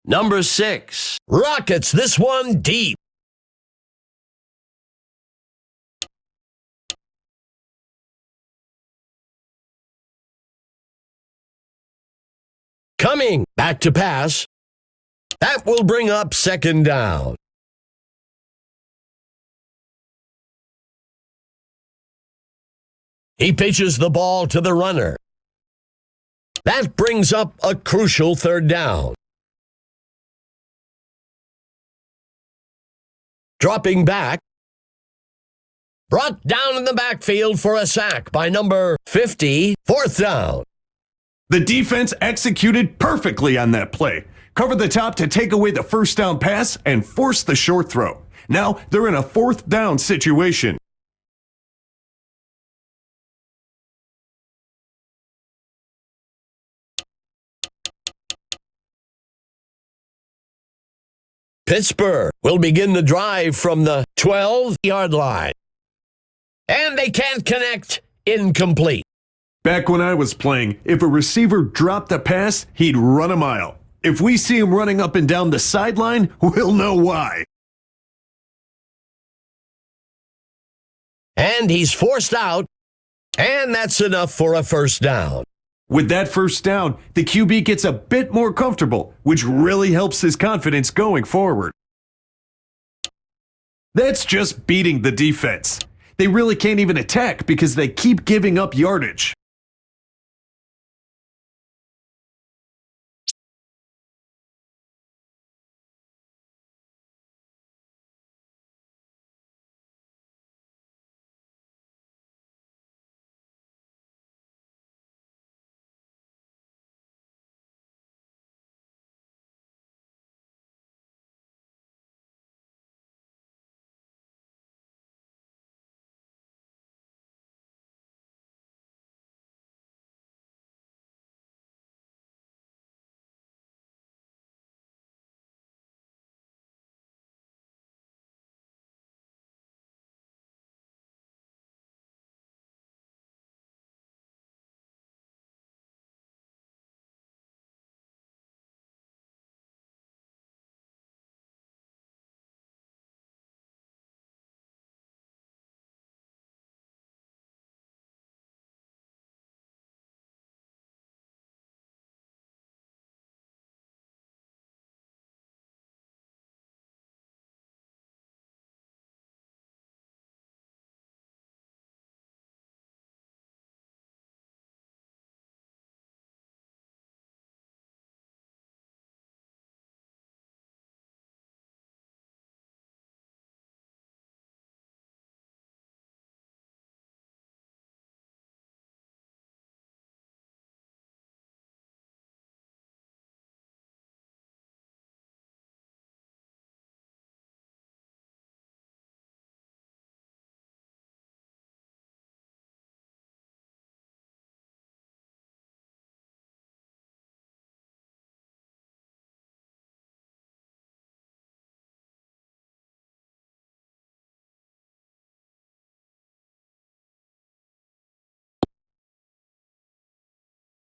Number 6. Rockets this one deep. Coming back to pass. That will bring up second down. He pitches the ball to the runner. That brings up a crucial third down. Dropping back. Brought down in the backfield for a sack by number 50, fourth down. The defense executed perfectly on that play. Covered the top to take away the first down pass and force the short throw. Now they're in a fourth down situation. Pittsburgh will begin the drive from the 12-yard line. And they can't connect. Incomplete. Back when I was playing, if a receiver dropped a pass, he'd run a mile. If we see him running up and down the sideline, we'll know why. And he's forced out, and that's enough for a first down. With that first down, the QB gets a bit more comfortable, which really helps his confidence going forward. That's just beating the defense. They really can't even attack because they keep giving up yardage.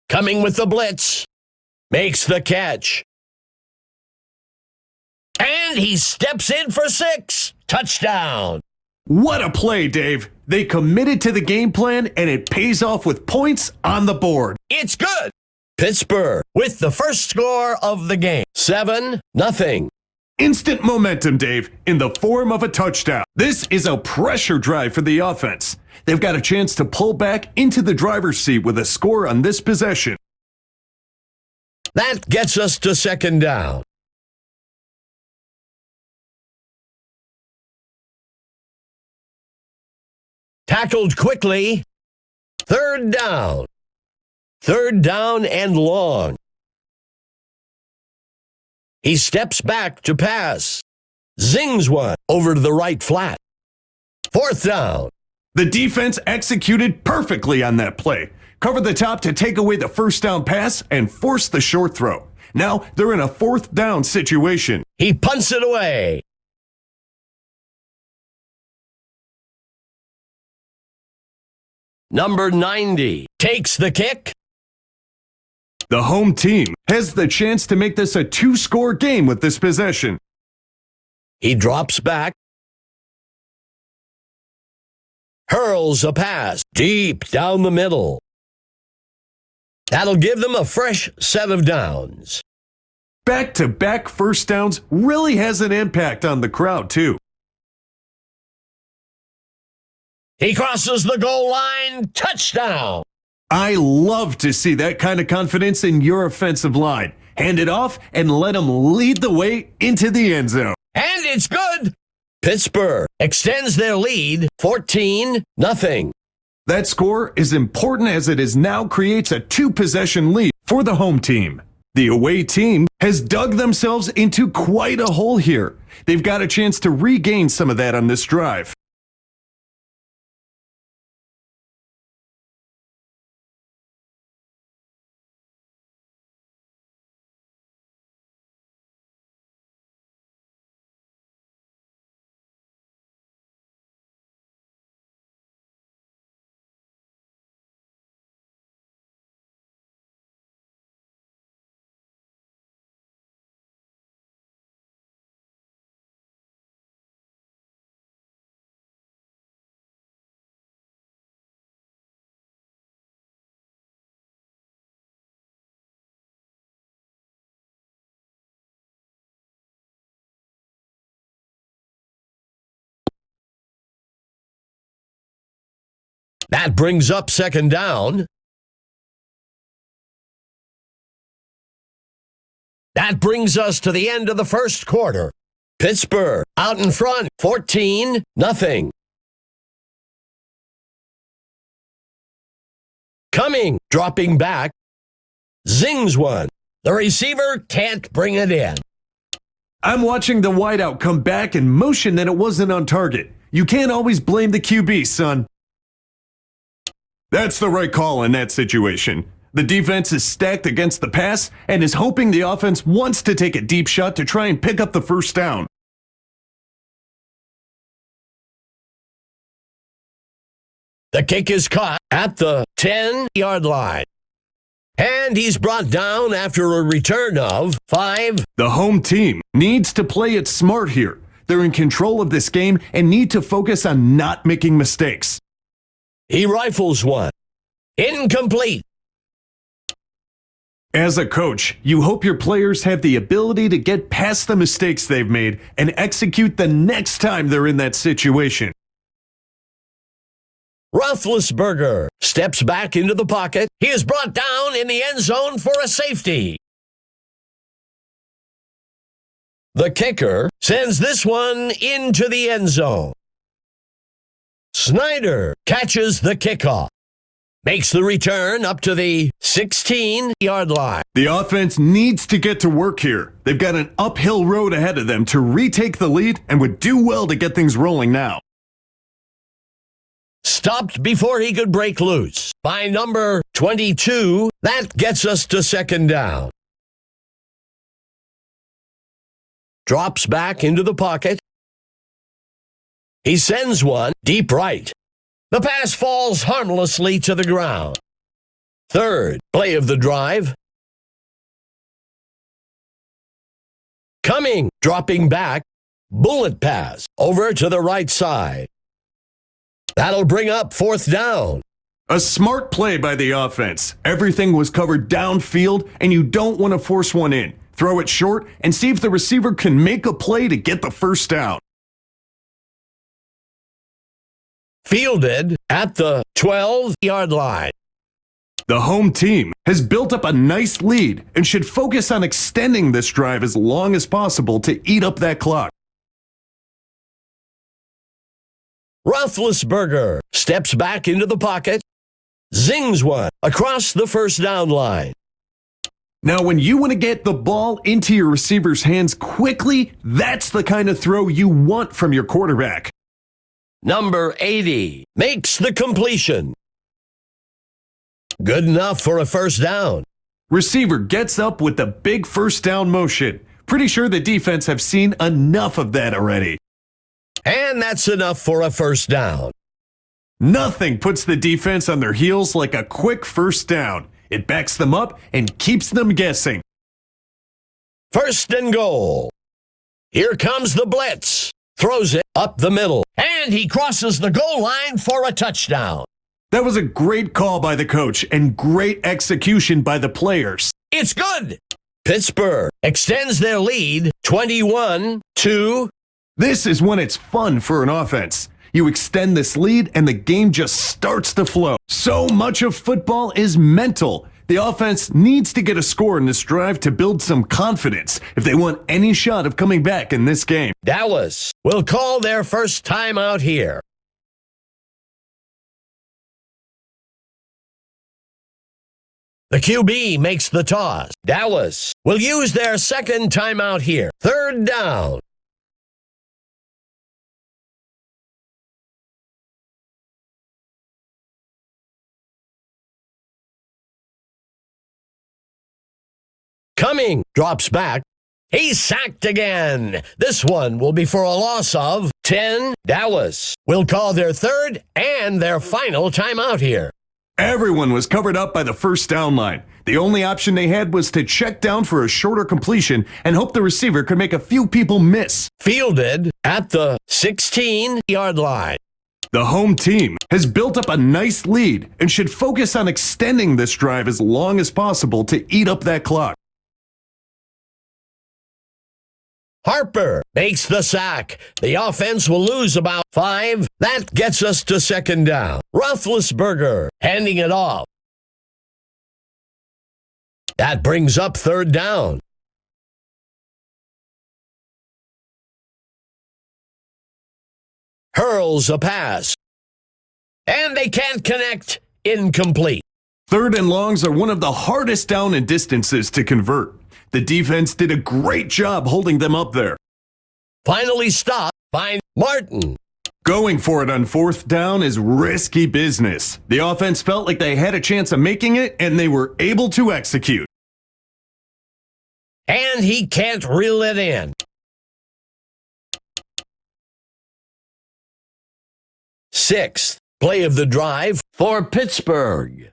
Coming with the blitz. Makes the catch. And he steps in for 6. Touchdown. What a play, Dave. They committed to the game plan, and it pays off with points on the board. It's good. Pittsburgh with the first score of the game. 7-0. Instant momentum, Dave, in the form of a touchdown. This is a pressure drive for the offense. They've got a chance to pull back into the driver's seat with a score on this possession. That gets us to second down. Tackled quickly. Third down. Third down and long. He steps back to pass. Zings one over to the right flat. Fourth down. The defense executed perfectly on that play. Covered the top to take away the first down pass and force the short throw. Now they're in a fourth down situation. He punts it away. Number 90 takes the kick. The home team has the chance to make this a two-score game with this possession. He drops back, hurls a pass deep down the middle. That'll give them a fresh set of downs. Back-to-back first downs really has an impact on the crowd, too. He crosses the goal line, touchdown. I love to see that kind of confidence in your offensive line. Hand it off and let them lead the way into the end zone. And it's good. Pittsburgh extends their lead 14-0. That score is important as it is now creates a two-possession lead for the home team. The away team has dug themselves into quite a hole here. They've got a chance to regain some of that on this drive. That brings up second down. That brings us to the end of the first quarter. Pittsburgh out in front, 14-0. Coming, dropping back, zings one. The receiver can't bring it in. I'm watching the wideout come back and motion that it wasn't on target. You can't always blame the QB, son. That's the right call in that situation. The defense is stacked against the pass and is hoping the offense wants to take a deep shot to try and pick up the first down. The kick is caught at the 10-yard line. And he's brought down after a return of 5. The home team needs to play it smart here. They're in control of this game and need to focus on not making mistakes. He rifles one. Incomplete. As a coach, you hope your players have the ability to get past the mistakes they've made and execute the next time they're in that situation. Roethlisberger steps back into the pocket. He is brought down in the end zone for a safety. The kicker sends this one into the end zone. Snyder catches the kickoff. Makes the return up to the 16-yard line. The offense needs to get to work here. They've got an uphill road ahead of them to retake the lead and would do well to get things rolling now. Stopped before he could break loose by number 22. That gets us to second down. Drops back into the pocket. He sends one deep right. The pass falls harmlessly to the ground. Third play of the drive. Coming, dropping back. Bullet pass over to the right side. That'll bring up fourth down. A smart play by the offense. Everything was covered downfield, and you don't want to force one in. Throw it short and see if the receiver can make a play to get the first down. Fielded at the 12-yard line. The home team has built up a nice lead and should focus on extending this drive as long as possible to eat up that clock. Roethlisberger steps back into the pocket, zings one across the first down line. Now, when you want to get the ball into your receiver's hands quickly, that's the kind of throw you want from your quarterback. Number 80 makes the completion. Good enough for a first down. Receiver gets up with the big first down motion. Pretty sure the defense have seen enough of that already. And that's enough for a first down. Nothing puts the defense on their heels like a quick first down. It backs them up and keeps them guessing. First and goal. Here comes the blitz. Throws it up the middle. And he crosses the goal line for a touchdown. That was a great call by the coach and great execution by the players. It's good. Pittsburgh extends their lead 21-2. This is when it's fun for an offense. You extend this lead and the game just starts to flow. So much of football is mental. The offense needs to get a score in this drive to build some confidence if they want any shot of coming back in this game. Dallas will call their first timeout here. The QB makes the toss. Dallas will use their second timeout here. Third down. Coming, drops back. He's sacked again. This one will be for a loss of 10. Dallas will call their third and their final timeout here. Everyone was covered up by the first down line. The only option they had was to check down for a shorter completion and hope the receiver could make a few people miss. Fielded at the 16-yard line. The home team has built up a nice lead and should focus on extending this drive as long as possible to eat up that clock. Harper makes the sack. The offense will lose about 5. That gets us to second down. Roethlisberger handing it off. That brings up third down. Hurls a pass. And they can't connect. Incomplete. Third and longs are one of the hardest down and distances to convert. The defense did a great job holding them up there. Finally stopped by Martin. Going for it on fourth down is risky business. The offense felt like they had a chance of making it, and they were able to execute. And he can't reel it in. Sixth play of the drive for Pittsburgh.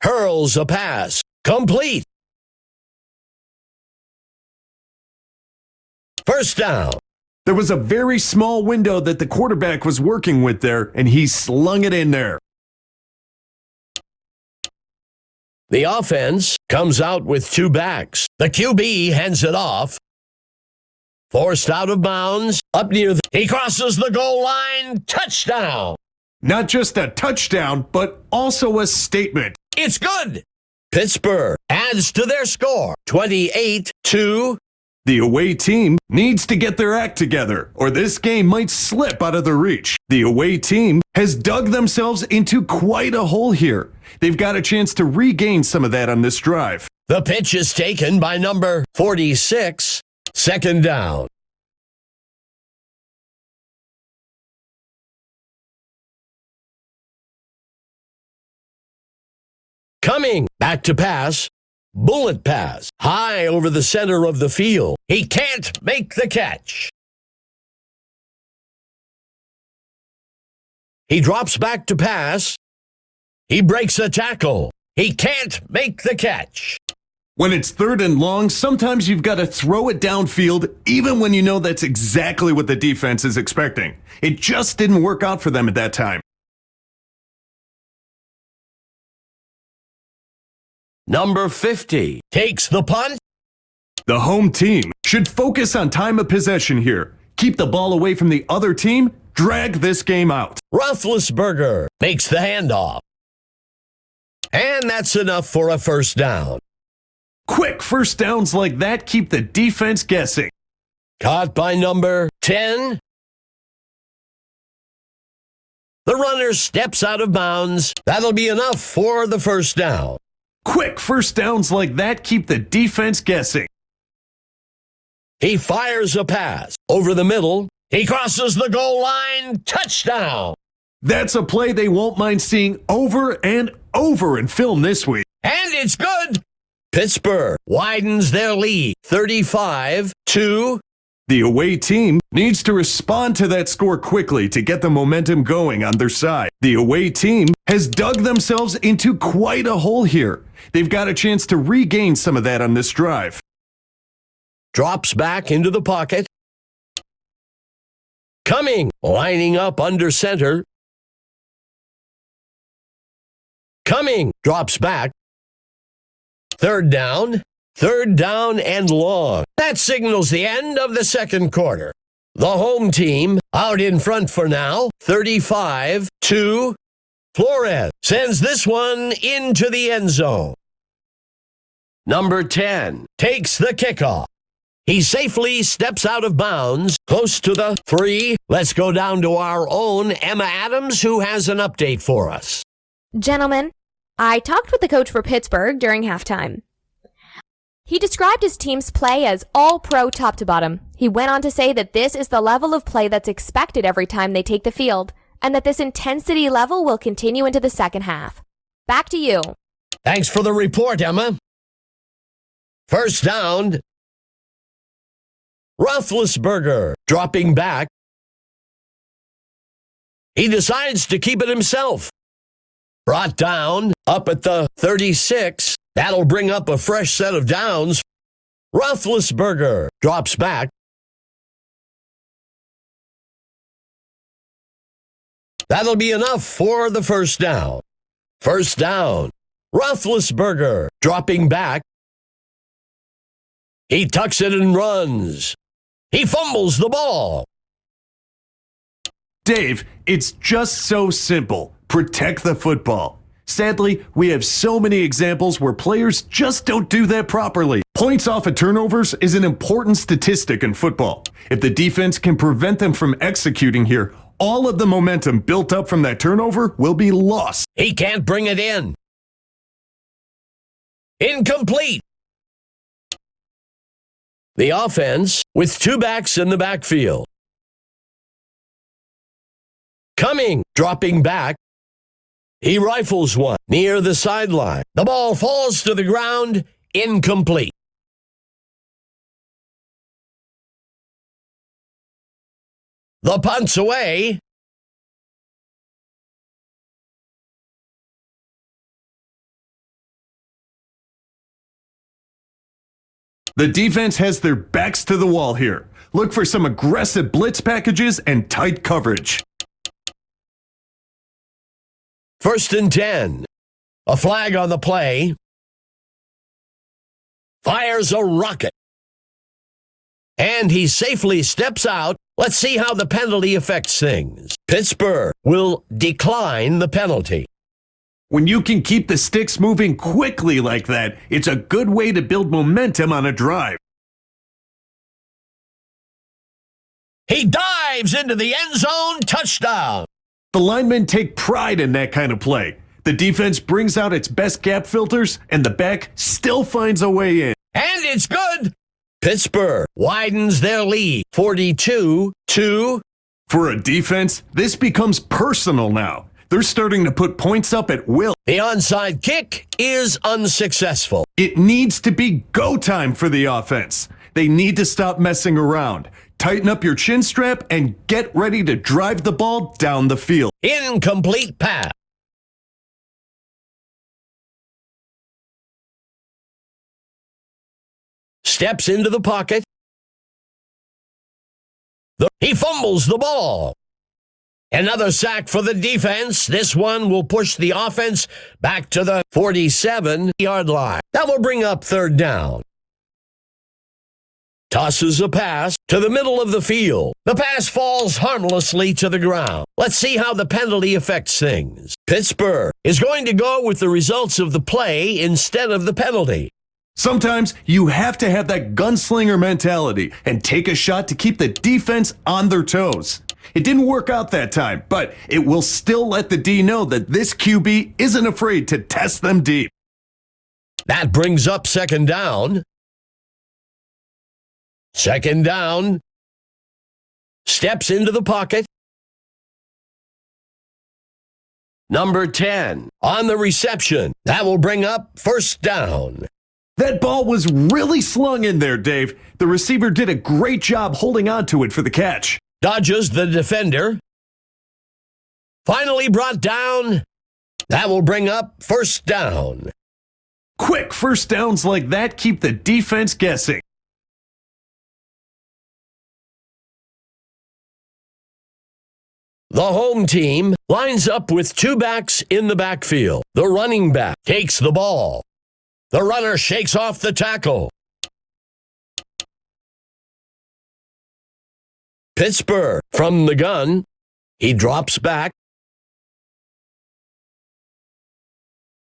Hurls a pass. Complete. First down. There was a very small window that the quarterback was working with there, and he slung it in there. The offense comes out with 2 backs. The QB hands it off. Forced out of bounds. Up near he crosses the goal line. Touchdown. Not just a touchdown, but also a statement. It's good. Pittsburgh adds to their score, 28-2. The away team needs to get their act together, or this game might slip out of their reach. The away team has dug themselves into quite a hole here. They've got a chance to regain some of that on this drive. The pitch is taken by number 46. Second down. Coming back to pass. Bullet pass. High over the center of the field. He can't make the catch. He drops back to pass. He breaks a tackle. He can't make the catch. When it's third and long, sometimes you've got to throw it downfield, even when you know that's exactly what the defense is expecting. It just didn't work out for them at that time. Number 50 takes the punt. The home team should focus on time of possession here. Keep the ball away from the other team. Drag this game out. Roethlisberger makes the handoff. And that's enough for a first down. Quick first downs like that keep the defense guessing. Caught by number 10. The runner steps out of bounds. That'll be enough for the first down. Quick first downs like that keep the defense guessing. He fires a pass over the middle. He crosses the goal line. Touchdown. That's a play they won't mind seeing over and over in film this week. And it's good. Pittsburgh widens their lead 35-2. The away team needs to respond to that score quickly to get the momentum going on their side. The away team has dug themselves into quite a hole here. They've got a chance to regain some of that on this drive. Drops back into the pocket. Coming, lining up under center. Coming, drops back. Third down and long. That signals the end of the second quarter. The home team out in front for now, 35-2. Flores sends this one into the end zone. Number 10 takes the kickoff. He safely steps out of bounds, close to the 3. Let's go down to our own Emma Adams, who has an update for us. Gentlemen, I talked with the coach for Pittsburgh during halftime. He described his team's play as all-pro top to bottom. He went on to say that this is the level of play that's expected every time they take the field, and that this intensity level will continue into the second half. Back to you. Thanks for the report, Emma. First down. Roethlisberger dropping back. He decides to keep it himself. Brought down, up at the 36. That'll bring up a fresh set of downs. Roethlisberger drops back. That'll be enough for the first down. First down. Roethlisberger dropping back. He tucks it and runs. He fumbles the ball. Dave, it's just so simple. Protect the football. Sadly, we have so many examples where players just don't do that properly. Points off of turnovers is an important statistic in football. If the defense can prevent them from executing here, all of the momentum built up from that turnover will be lost. He can't bring it in. Incomplete. The offense with 2 backs in the backfield. Coming, dropping back. He rifles one near the sideline. The ball falls to the ground, incomplete. The punt's away. The defense has their backs to the wall here. Look for some aggressive blitz packages and tight coverage. First and 10. A flag on the play. Fires a rocket. And he safely steps out. Let's see how the penalty affects things. Pittsburgh will decline the penalty. When you can keep the sticks moving quickly like that, it's a good way to build momentum on a drive. He dives into the end zone, touchdown. The linemen take pride in that kind of play. The defense brings out its best gap filters, and the back still finds a way in. And it's good. Pittsburgh widens their lead, 42-2. For a defense, this becomes personal now. They're starting to put points up at will. The onside kick is unsuccessful. It needs to be go time for the offense. They need to stop messing around. Tighten up your chin strap and get ready to drive the ball down the field. Incomplete pass. Steps into the pocket. He fumbles the ball. Another sack for the defense. This one will push the offense back to the 47-yard line. That will bring up third down. Tosses a pass to the middle of the field. The pass falls harmlessly to the ground. Let's see how the penalty affects things. Pittsburgh is going to go with the results of the play instead of the penalty. Sometimes you have to have that gunslinger mentality and take a shot to keep the defense on their toes. It didn't work out that time, but it will still let the D know that this QB isn't afraid to test them deep. That brings up second down. Second down. Steps into the pocket. Number 10 on the reception. That will bring up first down. That ball was really slung in there, Dave. The receiver did a great job holding on to it for the catch. Dodges the defender. Finally brought down. That will bring up first down. Quick first downs like that keep the defense guessing. The home team lines up with two backs in the backfield. The running back takes the ball. The runner shakes off the tackle. Pittsburgh from the gun. He drops back.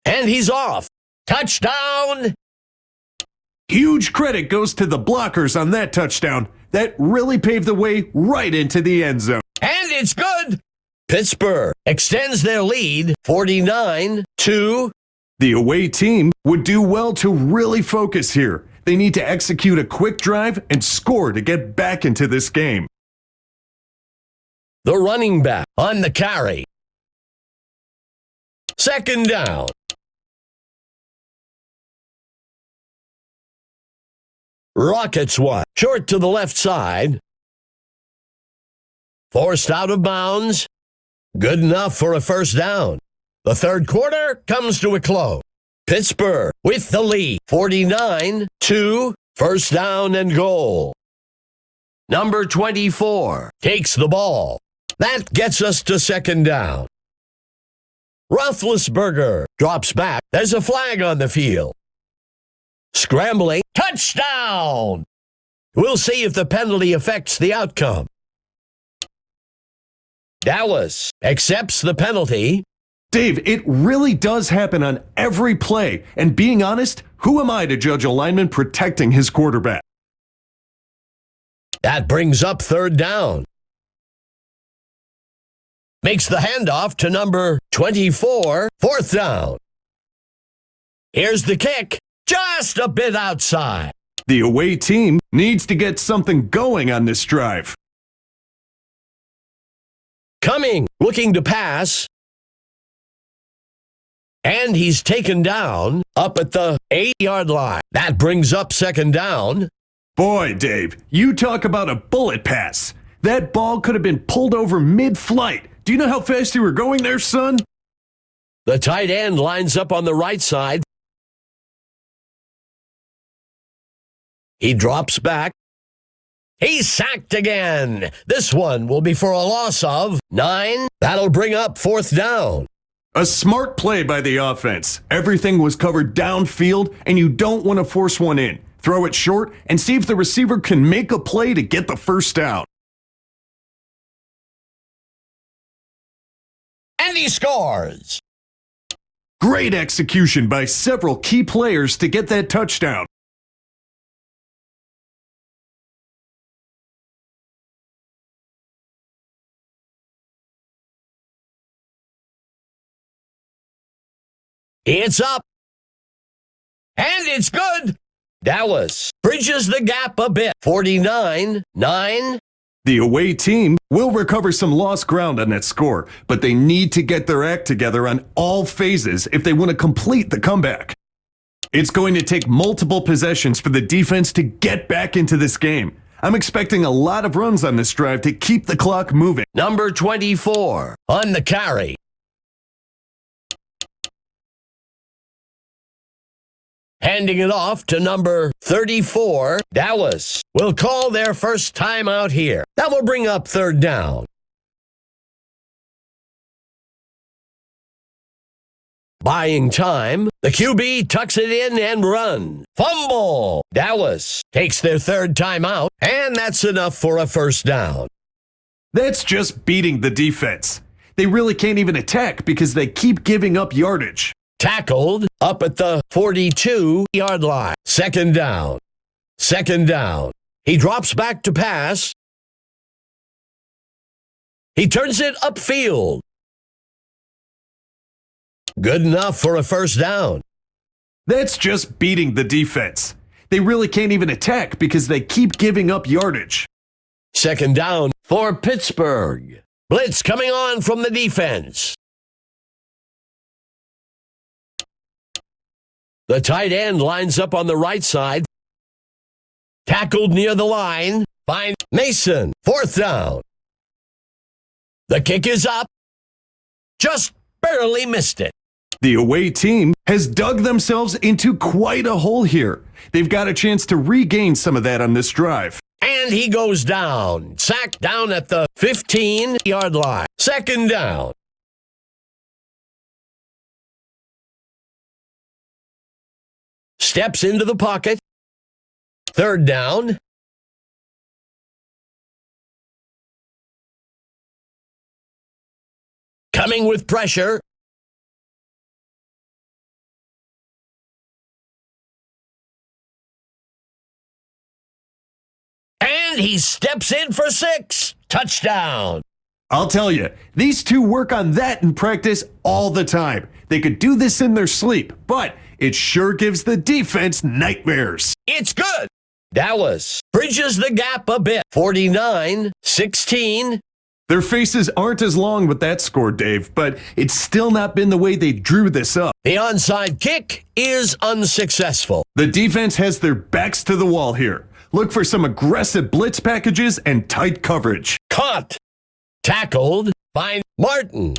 And he's off. Touchdown! Huge credit goes to the blockers on that touchdown. That really paved the way right into the end zone. And it's good! Pittsburgh extends their lead 49-2. The away team would do well to really focus here. They need to execute a quick drive and score to get back into this game. The running back on the carry. Second down. Rockets one. Short to the left side. Forced out of bounds. Good enough for a first down. The third quarter comes to a close. Pittsburgh with the lead. 49-2. First down and goal. Number 24 takes the ball. That gets us to second down. Roethlisberger drops back. There's a flag on the field. Scrambling. Touchdown! We'll see if the penalty affects the outcome. Dallas accepts the penalty. Dave, it really does happen on every play. And being honest, who am I to judge a lineman protecting his quarterback? That brings up third down. Makes the handoff to number 24, fourth down. Here's the kick, just a bit outside. The away team needs to get something going on this drive. Coming, looking to pass. And he's taken down up at the 8-yard line. That brings up second down. Boy, Dave, you talk about a bullet pass. That ball could have been pulled over mid-flight. Do you know how fast you were going there, son? The tight end lines up on the right side. He drops back. He's sacked again. This one will be for a loss of 9. That'll bring up fourth down. A smart play by the offense. Everything was covered downfield, and you don't want to force one in. Throw it short and see if the receiver can make a play to get the first down. And he scores. Great execution by several key players to get that touchdown. It's up. And it's good. Dallas bridges the gap a bit. 49-9. The away team will recover some lost ground on that score, but they need to get their act together on all phases if they want to complete the comeback. It's going to take multiple possessions for the defense to get back into this game. I'm expecting a lot of runs on this drive to keep the clock moving. Number 24 on the carry. Handing it off to number 34, Dallas will call their first time out here. That will bring up third down. Buying time, the QB tucks it in and runs. Fumble! Dallas takes their third time out, and that's enough for a first down. That's just beating the defense. They really can't even attack because they keep giving up yardage. Tackled up at the 42-yard line. Second down. Second down. He drops back to pass. He turns it upfield. Good enough for a first down. That's just beating the defense. They really can't even attack because they keep giving up yardage. Second down for Pittsburgh. Blitz coming on from the defense. The tight end lines up on the right side. Tackled near the line. Find Mason. 4th down. The kick is up. Just barely missed it. The away team has dug themselves into quite a hole here. They've got a chance to regain some of that on this drive. And he goes down. Sacked down at the 15-yard line. 2nd down. Steps into the pocket. 3rd down. Coming with pressure. And he steps in for 6. Touchdown. I'll tell you, these two work on that in practice all the time. They could do this in their sleep, but it sure gives the defense nightmares. It's good. Dallas bridges the gap a bit. 49-16. Their faces aren't as long with that score, Dave, but it's still not been the way they drew this up. The onside kick is unsuccessful. The defense has their backs to the wall here. Look for some aggressive blitz packages and tight coverage. Caught. Tackled by Martin.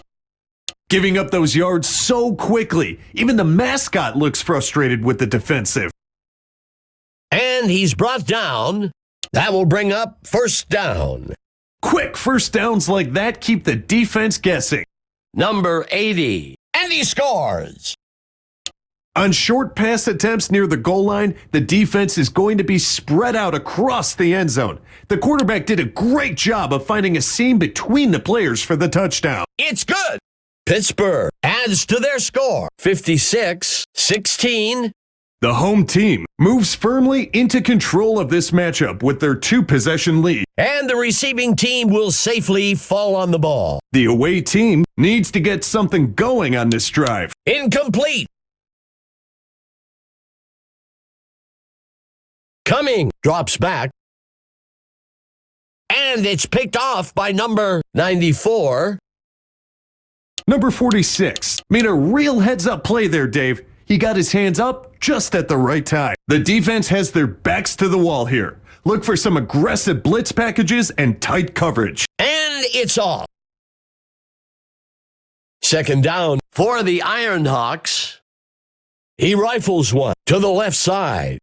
Giving up those yards so quickly. Even the mascot looks frustrated with the defensive. And he's brought down. That will bring up 1st down. Quick first downs like that keep the defense guessing. Number 80. And he scores. On short pass attempts near the goal line, the defense is going to be spread out across the end zone. The quarterback did a great job of finding a seam between the players for the touchdown. It's good. Pittsburgh adds to their score. 56-16. The home team moves firmly into control of this matchup with their 2-possession lead. And the receiving team will safely fall on the ball. The away team needs to get something going on this drive. Incomplete. Coming drops back. And it's picked off by number 94. Number 46 made a real heads-up play there, Dave. He got his hands up just at the right time. The defense has their backs to the wall here. Look for some aggressive blitz packages and tight coverage. And it's off. 2nd down for the Ironhawks. He rifles one to the left side.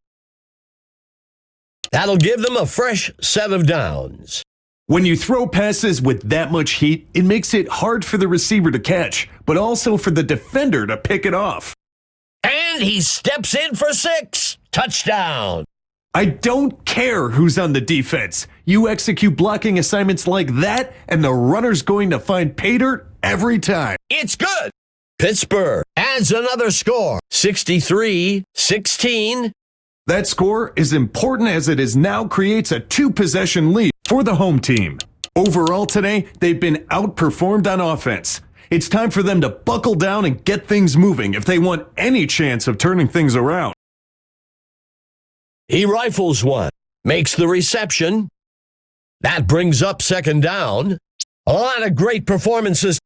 That'll give them a fresh set of downs. When you throw passes with that much heat, it makes it hard for the receiver to catch, but also for the defender to pick it off. And he steps in for 6. Touchdown. I don't care who's on the defense. You execute blocking assignments like that, and the runner's going to find pay dirt every time. It's good. Pittsburgh adds another score. 63-16. That score, as important as it is now, creates a 2-possession lead for the home team. Overall today, they've been outperformed on offense. It's time for them to buckle down and get things moving if they want any chance of turning things around. He rifles one, makes the reception. That brings up 2nd down. A lot of great performances